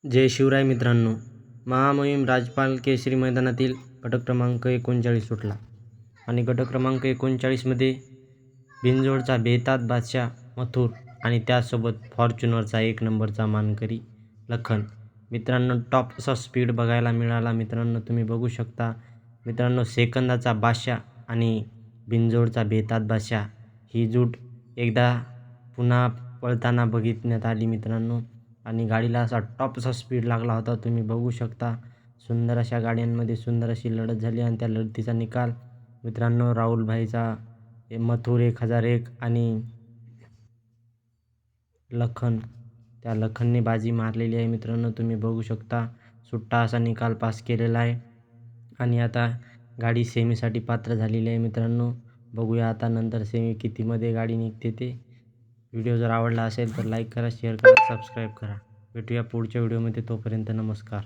जय शिवराय मित्रांनो. महामहिम राजपाल केसरी मैदानातील गट क्रमांक 39 सुटला आणि गट क्रमांक 39मध्ये बिनजोडचा बेताज बादशाह मथुर आणि त्यासोबत फॉर्च्युनरचा 1 नंबरचा मानकरी लखन. मित्रांनो, टॉप असा स्पीड बघायला मिळाला. मित्रांनो, तुम्ही बघू शकता. मित्रांनो, सेकंदाचा बादशाह आणि बिनजोडचा बेताज बादशाह ही जूट एकदा पुन्हा पळताना बघितण्यात आली मित्रांनो. आणि गाडीला असा टॉप असा स्पीड लागला होता. तुम्ही बघू शकता. सुंदर अशा गाड्यांमध्ये सुंदर अशी लढत झाली आणि त्या लढतीचा निकाल मित्रांनो राहुलभाईचा मथुर 1001 आणि लखन, त्या लखनने बाजी मारलेली आहे मित्रांनो. तुम्ही बघू शकता. सुट्टा असा निकाल पास केलेला आहे आणि आता गाडी सेमीसाठी पात्र झालेली आहे मित्रांनो. बघूया आता नंतर सेमी कितीमध्ये गाडी निघते ते. व्हिडिओ जर आवडला असेल तर लाईक करा, शेअर करा, सबस्क्राईब करा. भेटूया पुढच्या व्हिडिओमध्ये. तोपर्यंत नमस्कार.